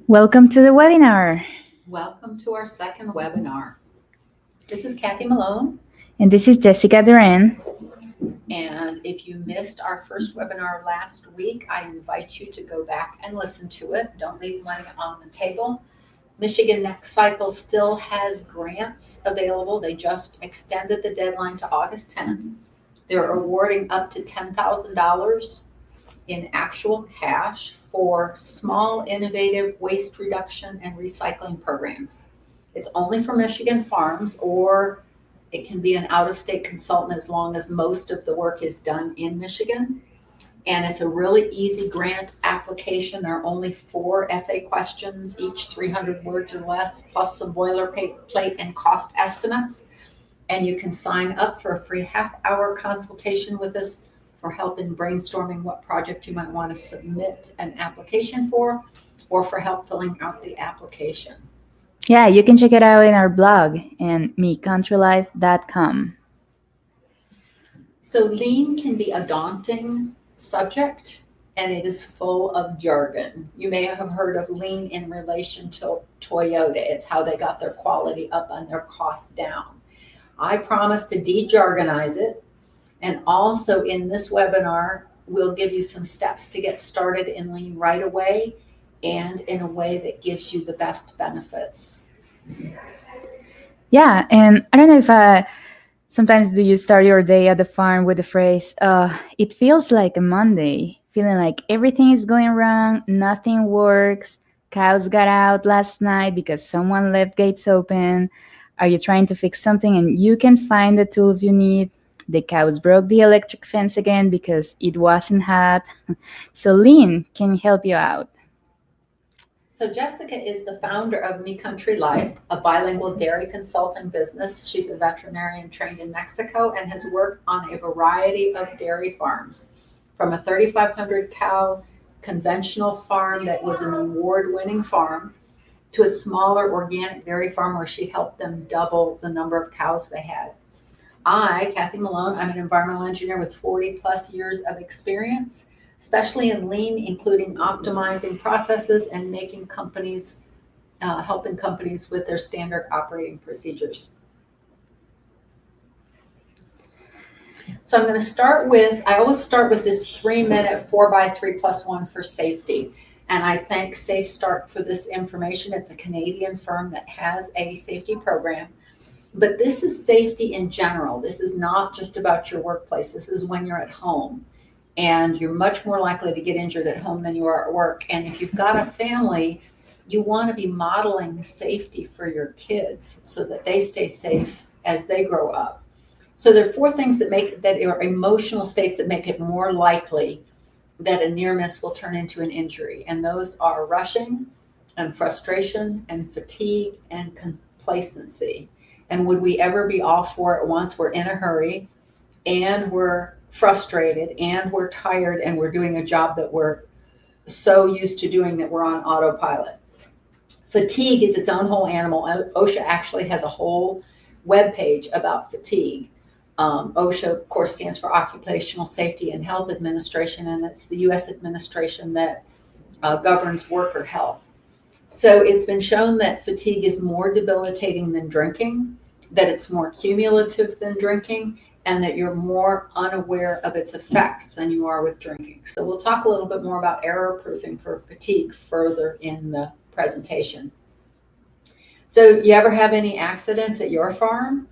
Welcome to the webinar. Welcome to our second webinar. This is Kathy Malone. And this is Jessica Duran. And if you missed our first webinar last week, I invite you to go back and listen to it. Don't leave money on the table. Michigan Next Cycle still has grants available. They just extended the deadline to August 10th. They're awarding up to $10,000 in actual cash for small, innovative waste reduction and recycling programs. It's only for Michigan farms, or it can be an out-of-state consultant as long as most of the work is done in Michigan. And it's a really easy grant application. There are only 4 essay questions, each 300 words or less, plus some boilerplate and cost estimates. And you can sign up for a free half-hour consultation with us for help in brainstorming what project you might want to submit an application for, or for help filling out the application. Yeah, you can check it out in our blog and mecountrylife.com. So lean can be a daunting subject, and it is full of jargon. You may have heard of lean in relation to Toyota. It's how they got their quality up and their costs down. I promise to de-jargonize it. And also in this webinar, we'll give you some steps to get started in lean right away and in a way that gives you the best benefits. Yeah, and I don't know if sometimes do you start your day at the farm with the phrase, it feels like a Monday, feeling like everything is going wrong, nothing works, cows got out last night because someone left gates open. Are you trying to fix something and you can find the tools you need? The cows broke the electric fence again because it wasn't hot. So lean can help you out. So Jessica is the founder of Me Country Life, a bilingual dairy consulting business. She's a veterinarian trained in Mexico and has worked on a variety of dairy farms, from a 3,500 cow conventional farm that was an award-winning farm to a smaller organic dairy farm where she helped them double the number of cows they had. I, Kathy Malone, I'm an environmental engineer with 40 plus years of experience, especially in lean, including optimizing processes and making companies, helping companies with their standard operating procedures. So I'm going to start with, I always start with this 3-minute 4x3+1 for safety. And I thank Safe Start for this information. It's a Canadian firm that has a safety program. But this is safety in general. This is not just about your workplace. This is when you're at home. And you're much more likely to get injured at home than you are at work. And if you've got a family, you want to be modeling safety for your kids so that they stay safe as they grow up. So there are 4 things that are emotional states that make it more likely that a near miss will turn into an injury. And those are rushing and frustration and fatigue and complacency. And would we ever be all 4 at once? We're in a hurry and we're frustrated and we're tired and we're doing a job that we're so used to doing that we're on autopilot. Fatigue is its own whole animal. OSHA actually has a whole webpage about fatigue. OSHA, of course, stands for Occupational Safety and Health Administration, and it's the U.S. administration that governs worker health. So it's been shown that fatigue is more debilitating than drinking, that it's more cumulative than drinking, and that you're more unaware of its effects than you are with drinking. So we'll talk a little bit more about error-proofing for fatigue further in the presentation. So you ever have any accidents at your farm?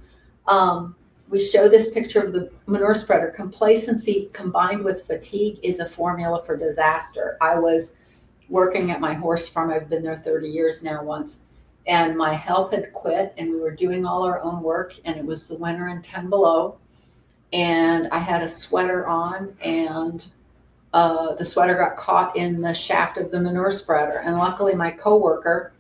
We show this picture of the manure spreader. Complacency combined with fatigue is a formula for disaster. I was working at my horse farm. I've been there 30 years now once. And my help had quit and we were doing all our own work and it was the winter and 10 below. And I had a sweater on and the sweater got caught in the shaft of the manure spreader. And luckily my coworker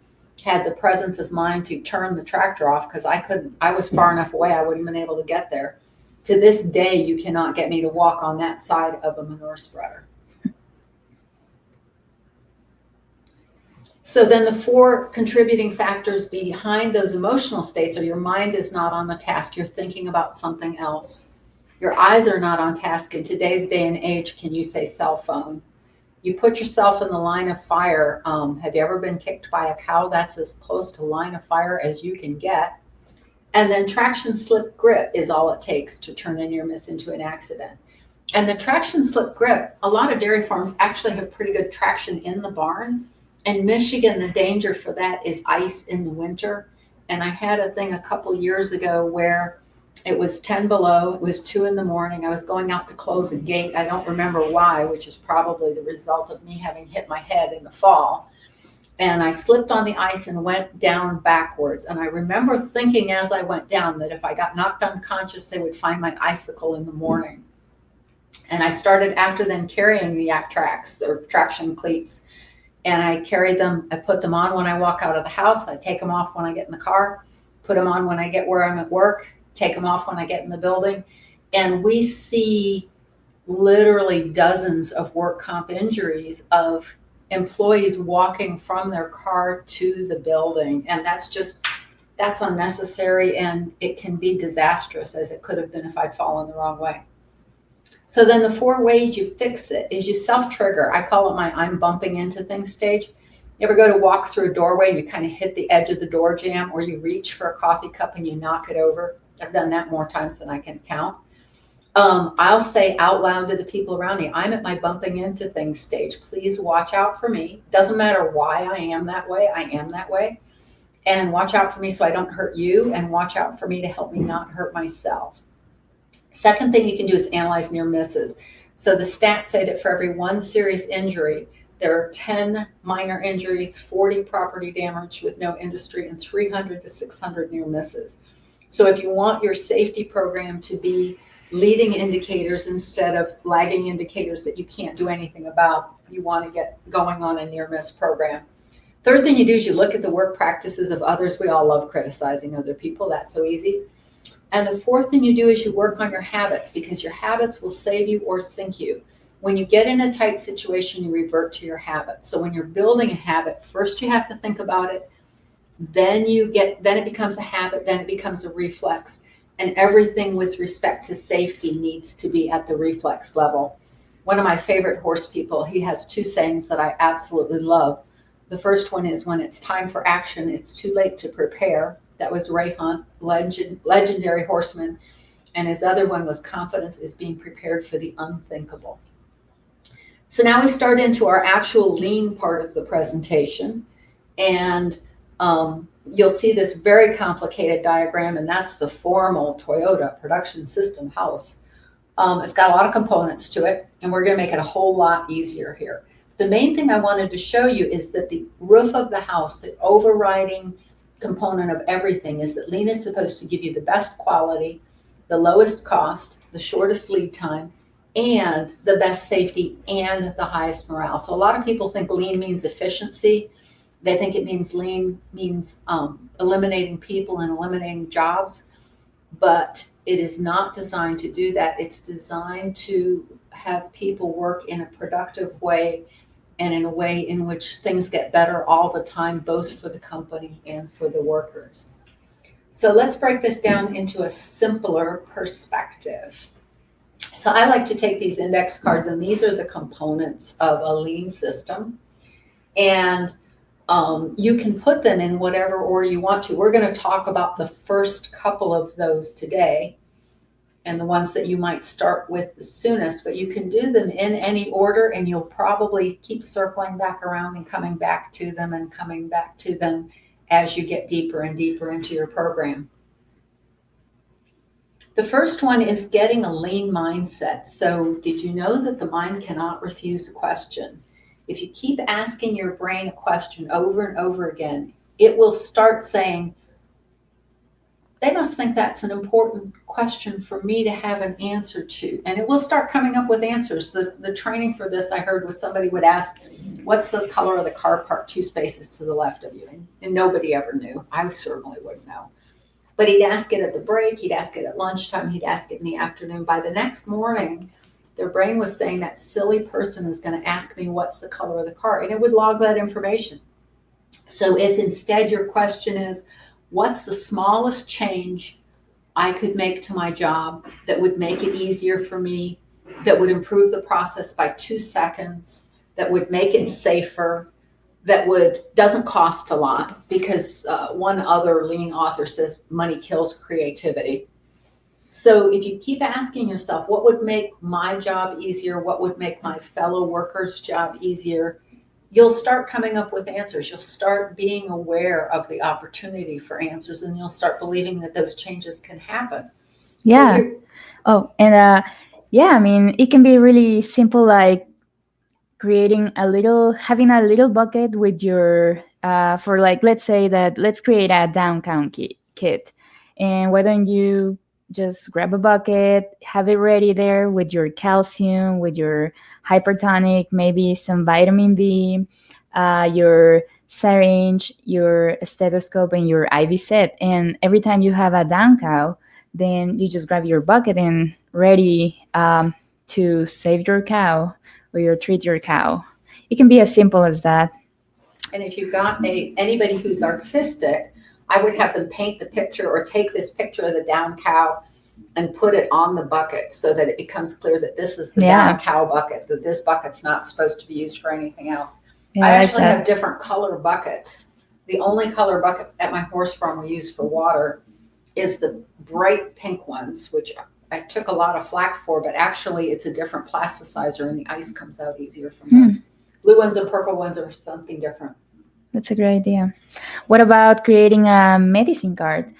had the presence of mind to turn the tractor off because I was far enough away, I wouldn't have been able to get there. To this day, you cannot get me to walk on that side of a manure spreader. So then the 4 contributing factors behind those emotional states are your mind is not on the task, you're thinking about something else. Your eyes are not on task. In today's day and age, can you say cell phone? You put yourself in the line of fire. Have you ever been kicked by a cow? That's as close to line of fire as you can get. And then traction slip grip is all it takes to turn a near miss into an accident. And the traction slip grip, a lot of dairy farms actually have pretty good traction in the barn. In Michigan, the danger for that is ice in the winter. And I had a thing a couple years ago where it was 10 below, it was 2 in the morning. I was going out to close a gate. I don't remember why, which is probably the result of me having hit my head in the fall. And I slipped on the ice and went down backwards. And I remember thinking as I went down that if I got knocked unconscious, they would find my icicle in the morning. And I started after then carrying the yak tracks or traction cleats. And I carried them, I put them on when I walk out of the house. I take them off when I get in the car, put them on when I get where I'm at work, take them off when I get in the building. And we see literally dozens of work comp injuries of employees walking from their car to the building. And that's unnecessary, and it can be disastrous, as it could have been if I'd fallen the wrong way. So then the 4 ways you fix it is you self-trigger. I call it my I'm bumping into things stage. You ever go to walk through a doorway and you kind of hit the edge of the door jamb, or you reach for a coffee cup and you knock it over? I've done that more times than I can count. I'll say out loud to the people around me, I'm at my bumping into things stage. Please watch out for me. Doesn't matter why I am that way. I am that way. And watch out for me so I don't hurt you, and watch out for me to help me not hurt myself. Second thing you can do is analyze near misses. So the stats say that for every 1 serious injury, there are 10 minor injuries, 40 property damage with no industry, and 300 to 600 near misses. So if you want your safety program to be leading indicators instead of lagging indicators that you can't do anything about, you want to get going on a near miss program. Third thing you do is you look at the work practices of others. We all love criticizing other people. That's so easy. And the fourth thing you do is you work on your habits, because your habits will save you or sink you. When you get in a tight situation, you revert to your habits. So when you're building a habit, first you have to think about it. Then it becomes a habit, then it becomes a reflex. And everything with respect to safety needs to be at the reflex level. One of my favorite horse people, he has 2 sayings that I absolutely love. The first one is, when it's time for action, it's too late to prepare. That was Ray Hunt, legendary horseman. And his other one was, confidence is being prepared for the unthinkable. So now we start into our actual lean part of the presentation. And you'll see this very complicated diagram, and that's the formal Toyota production system house. It's got a lot of components to it, and we're going to make it a whole lot easier here. The main thing I wanted to show you is that the roof of the house, the overriding component of everything, is that lean is supposed to give you the best quality, the lowest cost, the shortest lead time, and the best safety and the highest morale. So a lot of people think lean means efficiency. They think it means lean means eliminating people and eliminating jobs, but it is not designed to do that. It's designed to have people work in a productive way, and in a way in which things get better all the time, both for the company and for the workers. So let's break this down into a simpler perspective. So I like to take these index cards, and these are the components of a lean system. And you can put them in whatever order you want to. We're going to talk about the first couple of those today, and the ones that you might start with the soonest, but you can do them in any order, and you'll probably keep circling back around and coming back to them and coming back to them as you get deeper and deeper into your program. The first one is getting a lean mindset. So did you know that the mind cannot refuse a question? If you keep asking your brain a question over and over again, it will start saying, they must think that's an important question for me to have an answer to. And it will start coming up with answers. The training for this I heard was somebody would ask, what's the color of the car parked 2 spaces to the left of you? And nobody ever knew. I certainly wouldn't know. But he'd ask it at the break, he'd ask it at lunchtime, he'd ask it in the afternoon. By the next morning, their brain was saying, that silly person is going to ask me what's the color of the car. And it would log that information. So if instead your question is, what's the smallest change I could make to my job that would make it easier for me, that would improve the process by 2 seconds, that would make it safer, that would doesn't cost a lot, because one other leading author says money kills creativity. So if you keep asking yourself, what would make my job easier? What would make my fellow workers' job easier? You'll start coming up with answers. You'll start being aware of the opportunity for answers, and you'll start believing that those changes can happen. So Yeah. Oh, and yeah, I mean, it can be really simple, like having a little bucket with your, for like, let's say that let's create a down count kit. And why don't you just grab a bucket, have it ready there with your calcium, with your hypertonic, maybe some vitamin B, your syringe, your stethoscope, and your IV set. And every time you have a down cow, then you just grab your bucket and ready to save your cow or you treat your cow. It can be as simple as that. And if you've got anybody who's artistic, I would have them paint the picture or take this picture of the down cow and put it on the bucket so that it becomes clear that this is the down cow bucket, that this bucket's not supposed to be used for anything else. Yeah, I actually have different color buckets. The only color bucket at my horse farm we use for water is the bright pink ones, which I took a lot of flack for, but actually it's a different plasticizer and the ice comes out easier from those. Blue ones and purple ones are something different. That's a great idea. What about creating a medicine cart?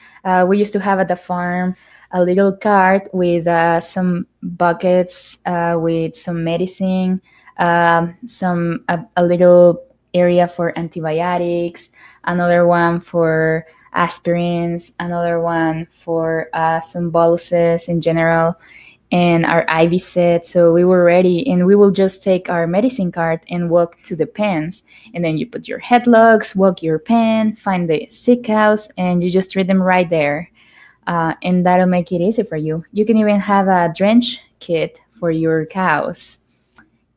We used to have at the farm a little cart with some buckets with some medicine, a little area for antibiotics, another one for aspirins, another one for some boluses in general, and our IV set. So we were ready, and we will just take our medicine cart and walk to the pens. And then you put your headlocks, walk your pen, find the sick cows, and you just treat them right there. And that'll make it easy for you. You can even have a drench kit for your cows.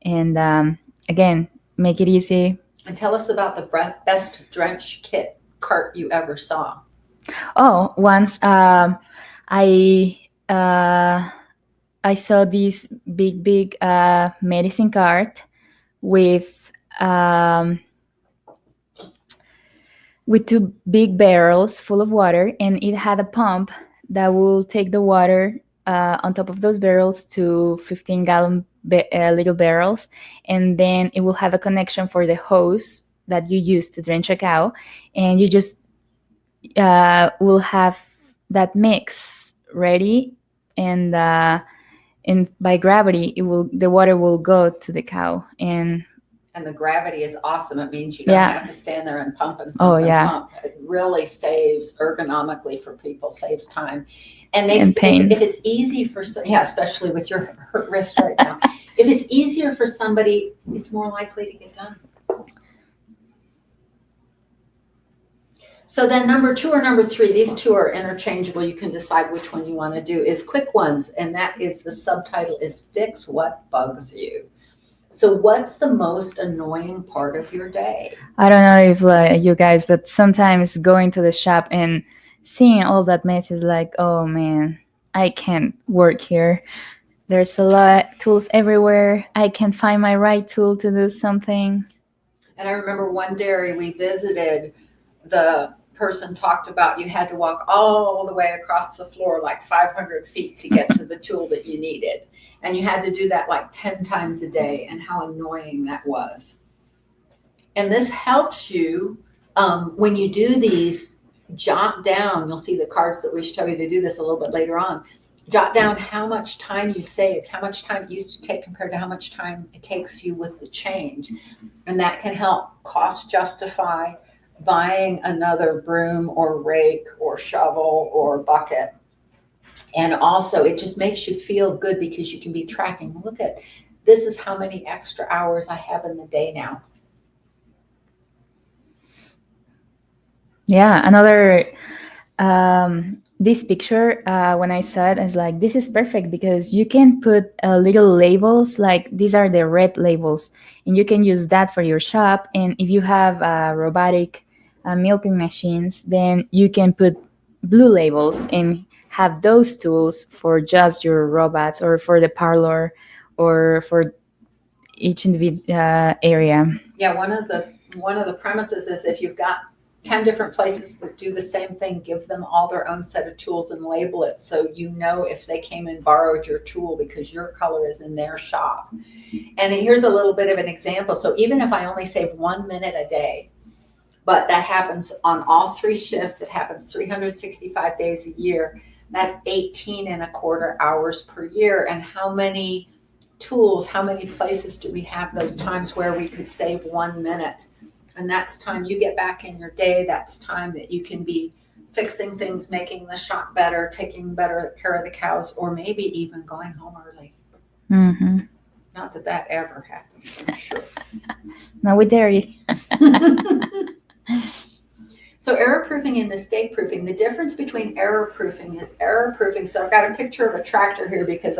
And again, make it easy. And tell us about the best drench kit cart you ever saw. Oh, once I I saw this big medicine cart with two big barrels full of water, and it had a pump that will take the water on top of those barrels to 15-gallon little barrels, and then it will have a connection for the hose that you use to drench a cow, and you just will have that mix ready, and by gravity, the water will go to the cow. And the gravity is awesome. It means you don't have to stand there and pump and pump pump. It really saves ergonomically for people, saves time, and makes pain. If it's easy for especially with your hurt wrist right now, if it's easier for somebody, it's more likely to get done. So then number 2 or number 3, these two are interchangeable. You can decide which one you want to do, is quick ones. And that is, the subtitle is Fix What Bugs You. So what's the most annoying part of your day? I don't know if you guys, but sometimes going to the shop and seeing all that mess is like, oh man, I can't work here. There's a lot of tools everywhere. I can't find my right tool to do something. And I remember one dairy we visited, the person talked about you had to walk all the way across the floor like 500 feet to get to the tool that you needed. And you had to do that like 10 times a day, and how annoying that was. And this helps you when you do these, jot down, you'll see the cards that we show you to do this a little bit later on. Jot down how much time you saved, how much time it used to take compared to how much time it takes you with the change. And that can help cost justify buying another broom or rake or shovel or bucket. And also it just makes you feel good because you can be tracking. Look at, this is how many extra hours I have in the day now. Yeah, another this picture, when I saw it, I was like, this is perfect because you can put little labels, like these are the red labels, and you can use that for your shop. And if you have robotic milking machines, then you can put blue labels and have those tools for just your robots or for the parlor or for each individual area. Yeah, one of the premises is if you've got 10 different places that do the same thing, give them all their own set of tools and label it so you know if they came and borrowed your tool because your color is in their shop. And here's a little bit of an example. So even if I only save 1 minute a day, but that happens on all 3 shifts, it happens 365 days a year, that's 18 and a quarter hours per year. And how many tools, how many places do we have those times where we could save 1 minute? And that's time you get back in your day. That's time that you can be fixing things, making the shop better, taking better care of the cows, or maybe even going home early. Mm-hmm. Not that that ever happens, I'm sure. Now we dairy. So error proofing and mistake proofing. The difference between error proofing is error proofing. So I've got a picture of a tractor here because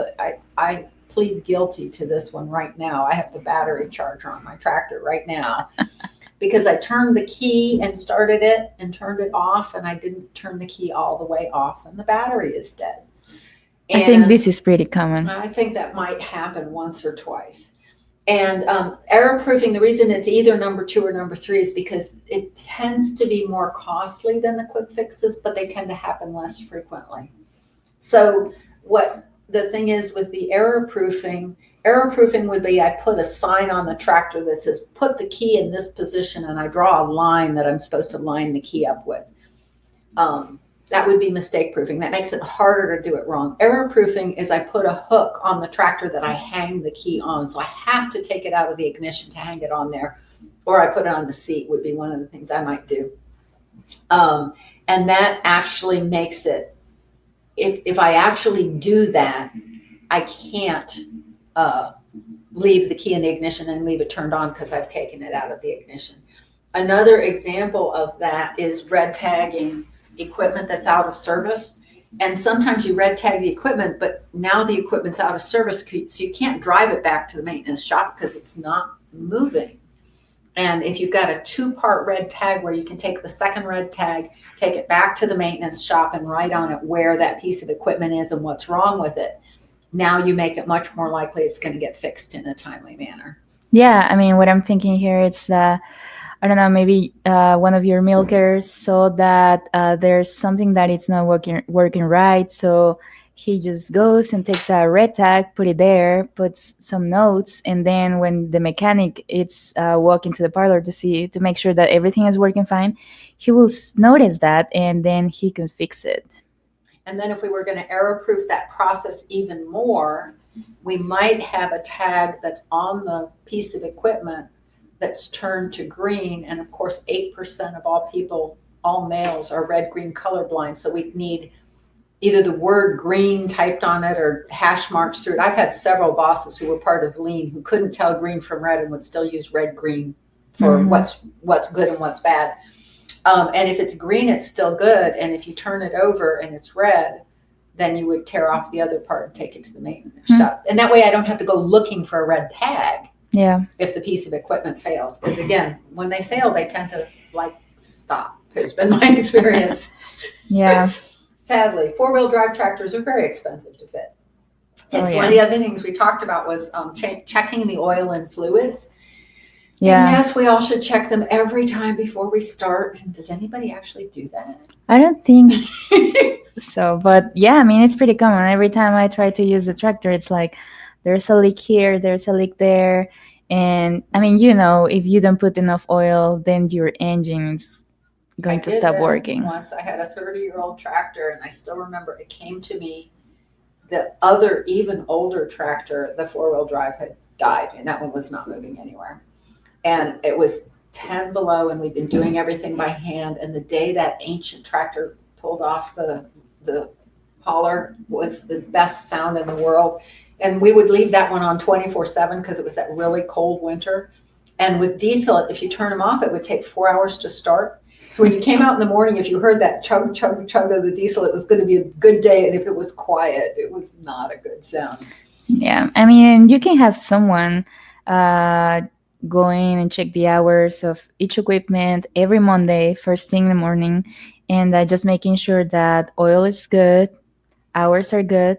I plead guilty to this one right now. I have the battery charger on my tractor right now because I turned the key and started it and turned it off, and I didn't turn the key all the way off, and the battery is dead. And I think this is pretty common. I think that might happen once or twice. And error proofing, the reason it's either number 2 or number 3 is because it tends to be more costly than the quick fixes, but they tend to happen less frequently. So what the thing is with the error proofing would be I put a sign on the tractor that says, put the key in this position, and I draw a line that I'm supposed to line the key up with. That would be mistake proofing. That makes it harder to do it wrong. Error proofing is I put a hook on the tractor that I hang the key on. So I have to take it out of the ignition to hang it on there, or I put it on the seat would be one of the things I might do. And that actually makes it, if I actually do that, I can't leave the key in the ignition and leave it turned on because I've taken it out of the ignition. Another example of that is red tagging equipment that's out of service. And sometimes you red tag the equipment, but now the equipment's out of service, so you can't drive it back to the maintenance shop because it's not moving. And if you've got a 2-part red tag where you can take the second red tag, take it back to the maintenance shop and write on it where that piece of equipment is and what's wrong with it, now you make it much more likely it's going to get fixed in a timely manner. Yeah, I mean, what I'm thinking here is that, I don't know, maybe one of your milkers saw that there's something that it's not working right. So he just goes and takes a red tag, put it there, puts some notes, and then when the mechanic is walking to the parlor to make sure that everything is working fine, he will notice that, and then he can fix it. And then if we were going to error proof that process even more, we might have a tag that's on the piece of equipment that's turned to green. And of course, 8% of all people, all males, are red-green colorblind. So we need either the word green typed on it or hash marks through it. I've had several bosses who were part of Lean who couldn't tell green from red and would still use red-green for what's good and what's bad. And if it's green, it's still good. And if you turn it over and it's red, then you would tear off the other part and take it to the maintenance shop. And that way I don't have to go looking for a red tag. Yeah. If the piece of equipment fails. Because again, when they fail, they tend to stop. It's been my experience. Yeah. Sadly, 4-wheel drive tractors are very expensive to fit. And so one of the other things we talked about was checking the oil and fluids. Yeah. And yes, we all should check them every time before we start. Does anybody actually do that? I don't think so. But yeah, I mean, it's pretty common. Every time I try to use the tractor, it's like, there's a leak here, there's a leak there. And I mean, if you don't put enough oil, then your engine is going to stop working. Once I had a 30-year-old tractor, and I still remember it came to me, the other, even older tractor, the 4-wheel drive had died, and that one was not moving anywhere. And it was 10 below, and we'd been doing everything by hand. And the day that ancient tractor pulled off the hauler was the best sound in the world. And we would leave that one on 24/7 because it was that really cold winter. And with diesel, if you turn them off, it would take 4 hours to start. So when you came out in the morning, if you heard that chug, chug, chug of the diesel, it was going to be a good day. And if it was quiet, it was not a good sound. Yeah. I mean, you can have someone going and check the hours of each equipment every Monday, first thing in the morning, and just making sure that oil is good, hours are good,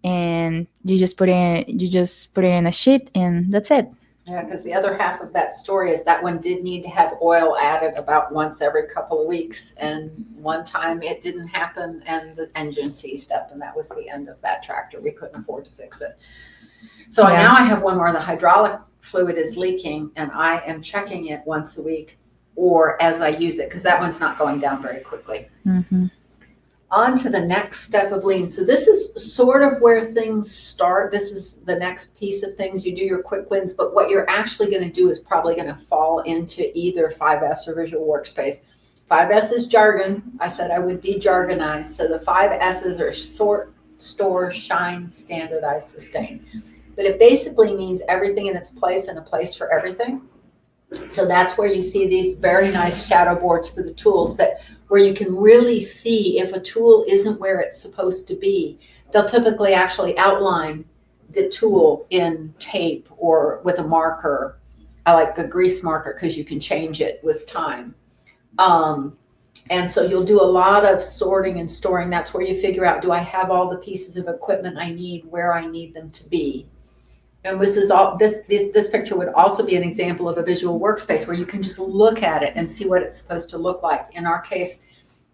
and you just put it in a sheet, and that's it. Yeah, because the other half of that story is that one did need to have oil added about once every couple of weeks. And one time it didn't happen and the engine seized up, and that was the end of that tractor. We couldn't afford to fix it. So Yeah. now I have one where the hydraulic fluid is leaking and I am checking it once a week or as I use it, because that one's not going down very quickly. Mm-hmm. On to the next step of lean. So this is sort of where things start. This is the next piece of things. You do your quick wins, but what you're actually going to do is probably going to fall into either 5S or Visual Workspace. 5S is jargon. I said I would de-jargonize. So the 5 S's are sort, store, shine, standardize, sustain. But it basically means everything in its place and a place for everything. So that's where you see these very nice shadow boards for the tools, that where you can really see if a tool isn't where it's supposed to be. They'll typically actually outline the tool in tape or with a marker. I like a grease marker because you can change it with time. And so you'll do a lot of sorting and storing. That's where you figure out, do I have all the pieces of equipment I need where I need them to be? And this is all, this picture would also be an example of a visual workspace where you can just look at it and see what it's supposed to look like. In our case,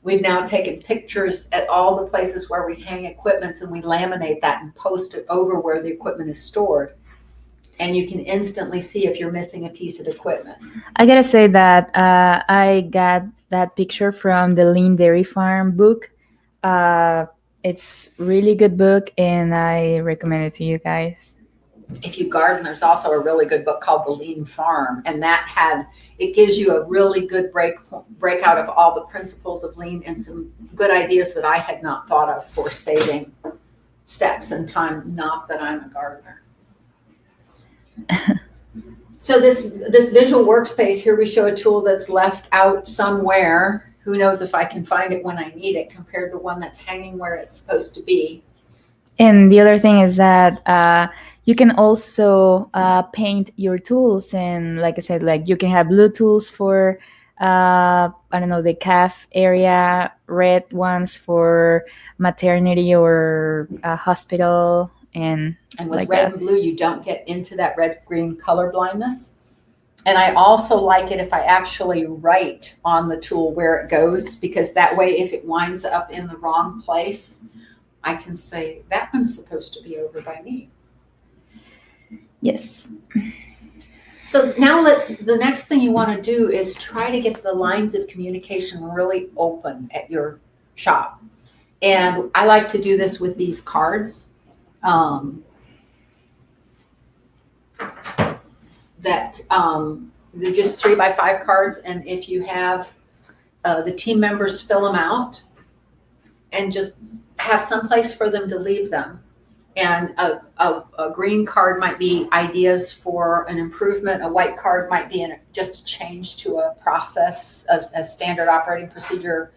we've now taken pictures at all the places where we hang equipment, and we laminate that and post it over where the equipment is stored. And you can instantly see if you're missing a piece of equipment. I gotta say that I got that picture from the Lean Dairy Farm book. It's really good book, and I recommend it to you guys. If you garden, there's also a really good book called The Lean Farm, and it gives you a really good breakout of all the principles of lean and some good ideas that I had not thought of for saving steps and time. Not that I'm a gardener. So this visual workspace here, we show a tool that's left out somewhere. Who knows if I can find it when I need it, compared to one that's hanging where it's supposed to be. And the other thing is that you can also paint your tools, and like I said, like you can have blue tools for I don't know, the calf area, red ones for maternity or hospital, and with like red that. and blue, you don't get into that red-green color blindness. And I also like it if I actually write on the tool where it goes, because that way, if it winds up in the wrong place, I can say, that one's supposed to be over by me. Yes. So now the next thing you want to do is try to get the lines of communication really open at your shop. And I like to do this with these cards. They're just 3x5 cards. And if you have the team members fill them out and just have some place for them to leave them. And a green card might be ideas for an improvement. A white card might be just a change to a process, a standard operating procedure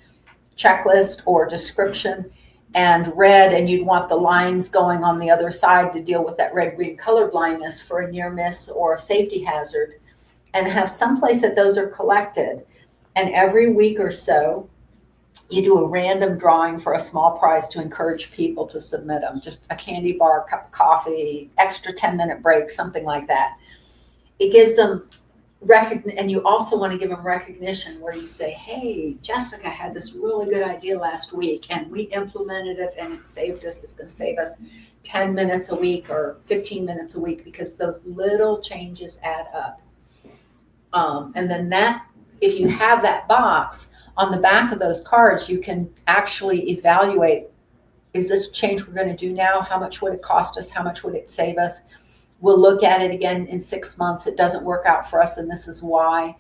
checklist or description. And red, and you'd want the lines going on the other side to deal with that red-green color blindness for a near miss or a safety hazard. And have some place that those are collected. And every week or so, you do a random drawing for a small prize to encourage people to submit them. Just a candy bar, a cup of coffee, extra 10-minute break, something like that. It gives them recognition, and you also want to give them recognition where you say, hey, Jessica had this really good idea last week, and we implemented it, and it saved us. It's going to save us 10 minutes a week or 15 minutes a week, because those little changes add up. And then if you have that box, on the back of those cards, you can actually evaluate, is this change we're going to do now? How much would it cost us? How much would it save us? We'll look at it again in 6 months. It doesn't work out for us, and this is why.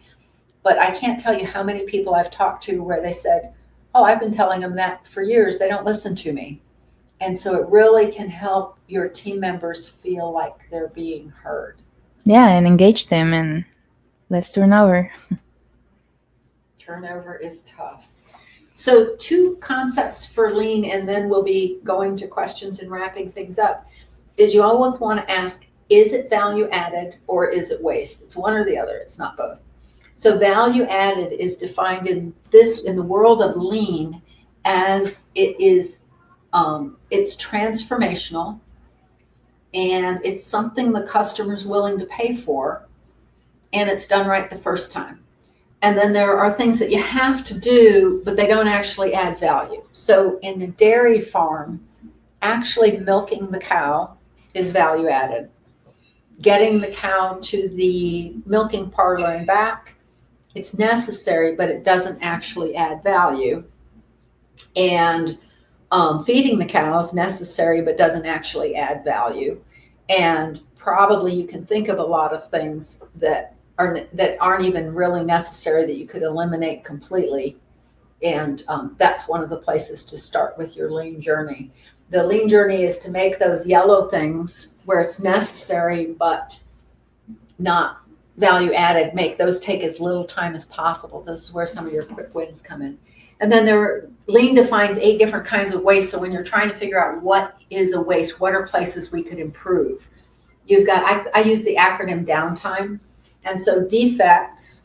But I can't tell you how many people I've talked to where they said, oh, I've been telling them that for years. They don't listen to me. And so it really can help your team members feel like they're being heard. Yeah, and engage them and less turnover. Turnover is tough. So 2 concepts for lean, and then we'll be going to questions and wrapping things up, is you always want to ask, is it value added or is it waste? It's one or the other. It's not both. So value added is defined in the world of lean as it is, it's transformational, and it's something the customer's willing to pay for, and it's done right the first time. And then there are things that you have to do, but they don't actually add value. So in a dairy farm, actually milking the cow is value added. Getting the cow to the milking parlor and back, it's necessary, but it doesn't actually add value. And feeding the cows necessary, but doesn't actually add value. And probably you can think of a lot of things that aren't even really necessary that you could eliminate completely. And that's one of the places to start with your lean journey. The lean journey is to make those yellow things where it's necessary but not value added, make those take as little time as possible. This is where some of your quick wins come in. And then lean defines 8 different kinds of waste. So when you're trying to figure out what is a waste, what are places we could improve? You've got, I use the acronym downtime. And so defects,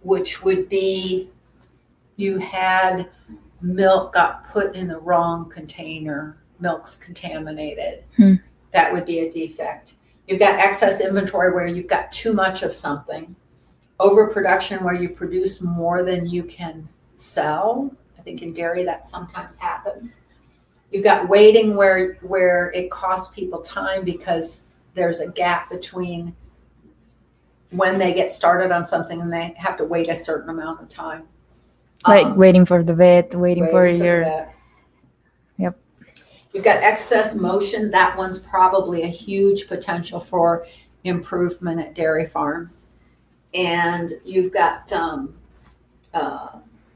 which would be you had milk got put in the wrong container, milk's contaminated. That would be a defect. You've got excess inventory where you've got too much of something. Overproduction where you produce more than you can sell. I think in dairy that sometimes happens. You've got waiting where it costs people time because there's a gap between when they get started on something and they have to wait a certain amount of time. Like waiting for the vet, waiting for your... Yep. You've got excess motion. That one's probably a huge potential for improvement at dairy farms. And you've got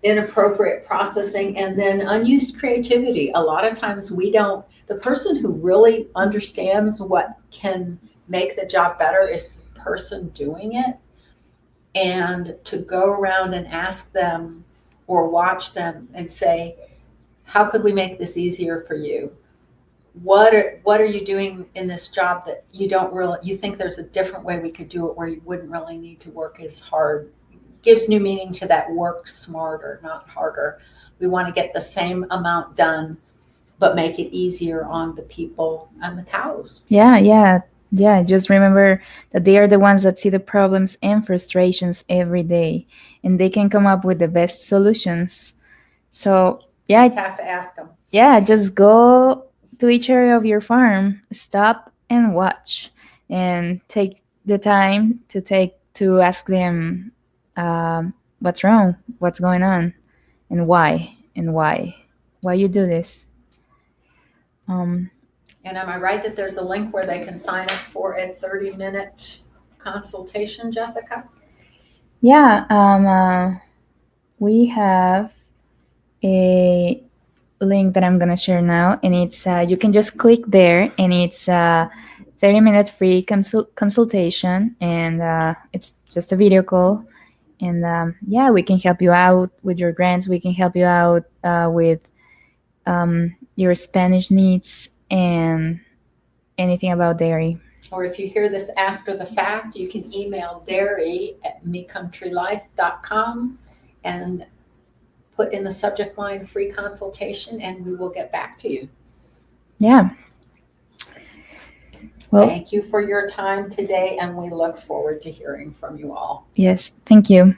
inappropriate processing and then unused creativity. A lot of times the person who really understands what can make the job better is the person doing it. And to go around and ask them or watch them and say, how could we make this easier for you? What are you doing in this job that you think there's a different way we could do it where you wouldn't really need to work as hard? Gives new meaning to that work smarter, not harder. We want to get the same amount done, but make it easier on the people and the cows. Yeah. Just remember that they are the ones that see the problems and frustrations every day, and they can come up with the best solutions. So Just have to ask them. Yeah, just go to each area of your farm, stop and watch, and take the time to ask them what's wrong, what's going on, and why you do this. And am I right that there's a link where they can sign up for a 30-minute consultation, Jessica? Yeah, we have a link that I'm going to share now, and it's you can just click there, and it's a 30-minute free consultation, and it's just a video call. And we can help you out with your grants. We can help you out with your Spanish needs and anything about dairy. Or if you hear this after the fact, you can email dairy@mecountrylife.com and put in the subject line free consultation, and we will get back to you. Yeah. Well, thank you for your time today, and we look forward to hearing from you all. Yes, thank you.